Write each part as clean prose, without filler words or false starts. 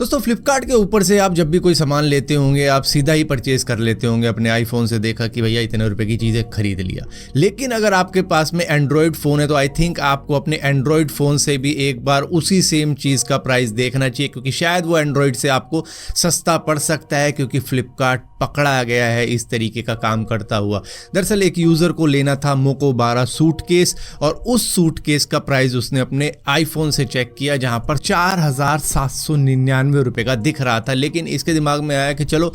दोस्तों फ्लिपकार्ट के ऊपर से आप जब भी कोई सामान लेते होंगे आप सीधा ही परचेज कर लेते होंगे, अपने आईफोन से देखा कि भैया इतने रुपए की चीज़ें खरीद लिया। लेकिन अगर आपके पास में एंड्रॉयड फ़ोन है तो आई थिंक आपको अपने एंड्रॉयड फ़ोन से भी एक बार उसी सेम चीज़ का प्राइस देखना चाहिए, क्योंकि शायद वो एंड्रॉयड से आपको सस्ता पड़ सकता है, क्योंकि फ्लिपकार्ट पकड़ा गया है इस तरीके का काम करता हुआ। दरअसल एक यूज़र को लेना था मोको 12 सूटकेस, और उस सूटकेस का प्राइस उसने अपने आईफोन से चेक किया जहां पर 4,799 रुपए का दिख रहा था। लेकिन इसके दिमाग में आया कि चलो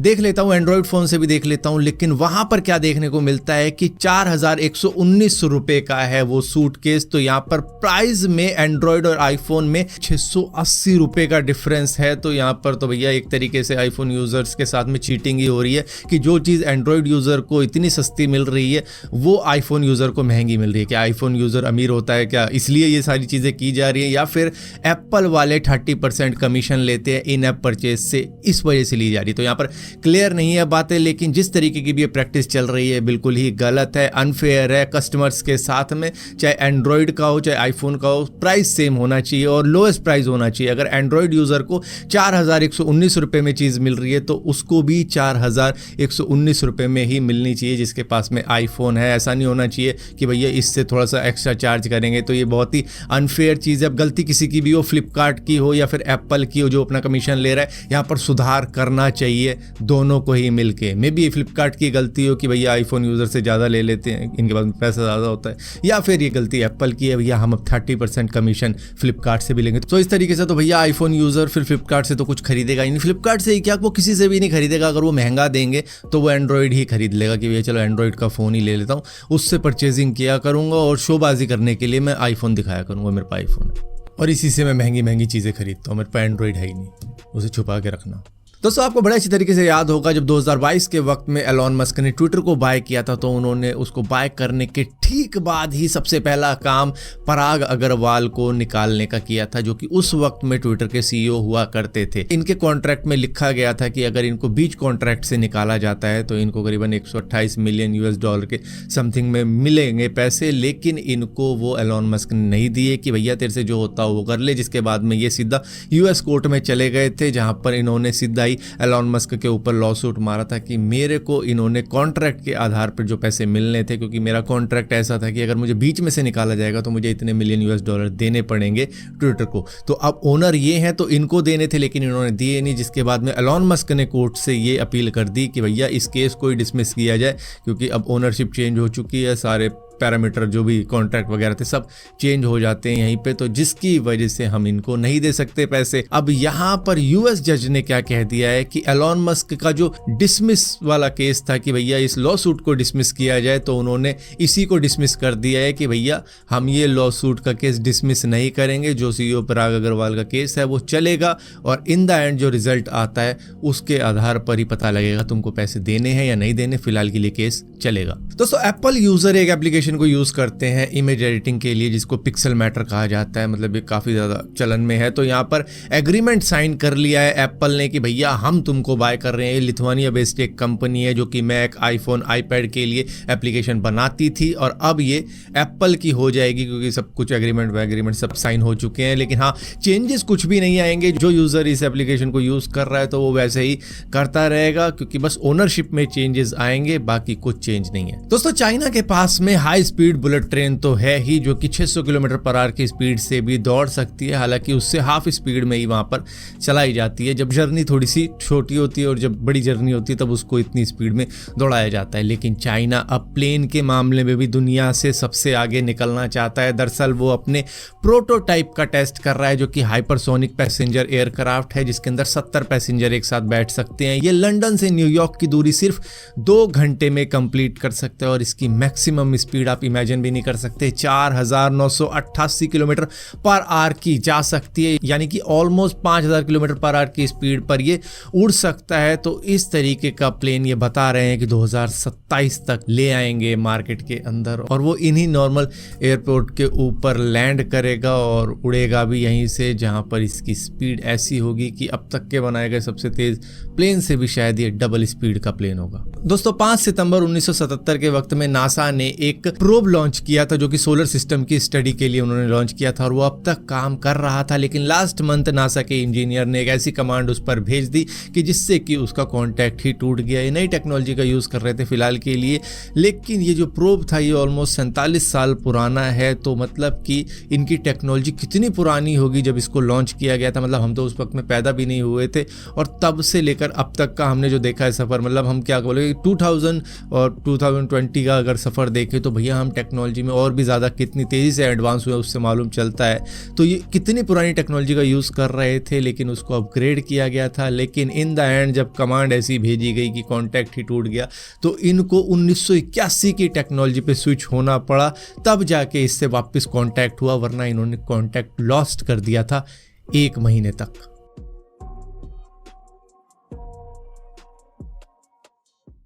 देख लेता हूँ, एंड्रॉयड फ़ोन से भी देख लेता हूँ। लेकिन वहाँ पर क्या देखने को मिलता है कि 4,119 रुपए का है वो सूटकेस। तो यहाँ पर प्राइस में एंड्रॉयड और आईफोन में 680 रुपए का डिफरेंस है। तो यहाँ पर तो भैया एक तरीके से आईफोन यूज़र्स के साथ में चीटिंग ही हो रही है कि जो चीज़ एंड्रॉयड यूज़र को इतनी सस्ती मिल रही है वो आईफोन यूज़र को महंगी मिल रही है। क्या आईफोन यूज़र अमीर होता है क्या, इसलिए ये सारी चीज़ें की जा रही है, या फिर एप्पल वाले 30% कमीशन लेते हैं इन ऐप परचेज से, इस वजह से ली जा रही है। तो यहाँ पर क्लियर नहीं है बातें, लेकिन जिस तरीके की भी ये प्रैक्टिस चल रही है बिल्कुल ही गलत है, अनफेयर है कस्टमर्स के साथ में। चाहे एंड्रॉयड का हो चाहे आईफोन का हो, प्राइस सेम होना चाहिए और लोएस्ट प्राइस होना चाहिए। अगर एंड्रॉयड यूज़र को 4,119 रुपये में चीज़ मिल रही है तो उसको भी 4,119 रुपये में ही मिलनी चाहिए जिसके पास में आईफोन है। ऐसा नहीं होना चाहिए कि भैया इससे थोड़ा सा एक्स्ट्रा चार्ज करेंगे, तो ये बहुत ही अनफेयर चीज़ है। अब गलती किसी की भी हो, फ्लिपकार्ट की हो या फिर एप्पल की हो जो अपना कमीशन ले रहा है, यहाँ पर सुधार करना चाहिए दोनों को ही मिलके। मे बी फ्लिपकार्ट की गलती हो कि भैया आईफोन यूज़र से ज़्यादा ले लेते हैं, इनके पास पैसा ज़्यादा होता है, या फिर ये गलती एप्पल की है, भैया हम अब 30% कमीशन फ्लिपकार्ट से भी लेंगे। तो इस तरीके से तो भैया आईफोन यूज़र फिर फ्लिपकार्ट से तो कुछ खरीदेगा ही नहीं। फ्लिपकार्ट से ही क्या, वो किसी से भी नहीं खरीदेगा। अगर वो महंगा देंगे तो वो एंड्रॉयड ही खरीद लेगा कि भैया चलो एंड्रॉयड का फ़ोन ही ले लेता हूँ, उससे परचेजिंग किया करूँगा और शोबाजी करने के लिए मैं आईफोन दिखाया करूँगा, मेरे पास आईफोन है और इसी से मैं महंगी महंगी चीज़ें खरीदता हूँ। मेरे पास एंड्रॉयड है ही नहीं, उसे छुपा के रखना। दोस्तों आपको बड़ा अच्छी तरीके से याद होगा जब 2022 के वक्त में एलॉन मस्क ने ट्विटर को बाय किया था, तो उन्होंने उसको बाय करने के ठीक बाद ही सबसे पहला काम पराग अग्रवाल को निकालने का किया था, जो कि उस वक्त में ट्विटर के सीईओ हुआ करते थे। इनके कॉन्ट्रैक्ट में लिखा गया था कि अगर इनको बीच कॉन्ट्रैक्ट से निकाला जाता है तो इनको करीबन 128 मिलियन US$ के समथिंग में मिलेंगे पैसे। लेकिन इनको वो एलॉन मस्क ने नहीं दिए कि भैया तेरे से जो होता हो वो कर ले। जिसके बाद में ये सीधा US कोर्ट में चले गए थे, जहां पर इन्होंने सीधा एलॉन मस्क के ऊपर लॉसूट मारा था कि मेरे को इन्होंने कॉन्ट्रैक्ट के आधार पर जो पैसे मिलने थे, क्योंकि मेरा कॉन्ट्रैक्ट ऐसा था कि अगर मुझे बीच में से निकाला जाएगा तो मुझे इतने मिलियन US$ देने पड़ेंगे ट्विटर को। तो अब ओनर ये हैं तो इनको देने थे, लेकिन इन्होंने दिए नहीं। जिसके बाद में एलॉन मस्क ने कोर्ट से ये अपील कर दी कि भैया इस केस को ही डिसमिस किया जाए, क्योंकि अब ओनरशिप चेंज हो चुकी है, सारे पैरामीटर जो भी कॉन्ट्रैक्ट वगैरह थे सब चेंज हो जाते हैं यहीं पे, तो जिसकी वजह से हम इनको नहीं दे सकते पैसे। अब यहाँ पर US जज ने क्या कह दिया है कि एलॉन मस्क का जो डिसमिस वाला केस था कि भैया इस लॉ सूट को डिसमिस किया जाए, तो उन्होंने इसी को डिसमिस कर दिया है कि भैया हम ये लॉ सूट का केस डिसमिस नहीं करेंगे। जो सीईओ पराग अग्रवाल का केस है वो चलेगा और इन द एंड जो रिजल्ट आता है उसके आधार पर ही पता लगेगा तुमको पैसे देने हैं या नहीं देने। फिलहाल के लिए केस चलेगा। दोस्तों एप्पल यूजर एक एप्लीकेशन को यूज करते हैं इमेज एडिटिंग के लिए, जिसको पिक्सल मैटर कहा जाता है, मतलब ये काफी ज्यादा चलन में है। तो यहाँ पर एग्रीमेंट साइन कर लिया है एप्पल ने कि भैया हम तुमको बाय कर रहे हैं। लिथुआनिया बेस्ड एक कंपनी है जो कि मैक, आईफोन, आईपैड के लिए एप्लीकेशन बनाती थी और अब ये एप्पल की हो जाएगी, क्योंकि सब कुछ एग्रीमेंट सब साइन हो चुके हैं। लेकिन हाँ, चेंजेस कुछ भी नहीं आएंगे। जो यूजर इस एप्लीकेशन को यूज कर रहा है तो वो वैसे ही करता रहेगा, क्योंकि बस ओनरशिप में चेंजेस आएंगे, बाकी कुछ चेंज नहीं है। दोस्तों चाइना के पास में हाई स्पीड बुलेट ट्रेन तो है ही, जो कि 600 किलोमीटर/आवर की स्पीड से भी दौड़ सकती है। हालांकि उससे हाफ स्पीड में ही वहां पर चलाई जाती है। जब जर्नी थोड़ी सी छोटी होती है और जब बड़ी जर्नी होती है तब उसको इतनी स्पीड में दौड़ाया जाता है। लेकिन चाइना अब प्लेन के मामले में भी दुनिया से सबसे आगे निकलना चाहता है। दरअसल वो अपने प्रोटोटाइप का टेस्ट कर रहा है, जो कि हाइपरसोनिक पैसेंजर एयरक्राफ्ट है, जिसके अंदर 70 पैसेंजर एक साथ बैठ सकते हैं। ये लंदन से न्यूयॉर्क की दूरी सिर्फ 2 घंटे में कंप्लीट कर सकते हैं और इसकी मैक्सिमम स्पीड आप इमेजिन भी नहीं कर सकते, 4,988 किलोमीटर/आवर की जा सकती है, यानी कि ऑलमोस्ट 5,000 किलोमीटर/आवर की स्पीड पर ये उड़ सकता है। तो इस तरीके का प्लेन ये बता रहे हैं कि 2027 तक ले आएंगे मार्केट के अंदर, और वो इन्हीं नॉर्मल एयरपोर्ट के ऊपर लैंड करेगा और उड़ेगा भी यहीं से, जहां पर इसकी स्पीड ऐसी होगी कि अब तक के बनाए गए सबसे तेज प्लेन से भी शायद ये डबल स्पीड का प्लेन होगा। दोस्तों 5 सितंबर 1977 के वक्त में नासा ने एक प्रोब लॉन्च किया था जो कि सोलर सिस्टम की स्टडी के लिए उन्होंने लॉन्च किया था और वो अब तक काम कर रहा था, लेकिन लास्ट मंथ नासा के इंजीनियर ने एक ऐसी कमांड उस पर भेज दी कि जिससे कि उसका कॉन्टैक्ट ही टूट गया। ये नई टेक्नोलॉजी का यूज़ कर रहे थे फिलहाल के लिए, लेकिन ये जो प्रोब था ये ऑलमोस्ट 47 साल पुराना है। तो मतलब कि इनकी टेक्नोलॉजी कितनी पुरानी होगी जब इसको लॉन्च किया गया था, मतलब हम तो उस वक्त में पैदा भी नहीं हुए थे। और तब से लेकर अब तक का हमने जो देखा है सफ़र, मतलब हम क्या बोले 2000 और 2020 का अगर सफ़र देखें तो भैया हम टेक्नोलॉजी में और भी ज़्यादा कितनी तेज़ी से एडवांस हुए उससे मालूम चलता है। तो ये कितनी पुरानी टेक्नोलॉजी का यूज़ कर रहे थे, लेकिन उसको अपग्रेड किया गया था। लेकिन इन द एंड जब कमांड ऐसी भेजी गई कि कॉन्टैक्ट ही टूट गया, तो इनको 1981 की टेक्नोलॉजी पे स्विच होना पड़ा, तब जाके इससे वापस कॉन्टैक्ट हुआ, वरना इन्होंने कॉन्टैक्ट लॉस्ट कर दिया था 1 महीने तक।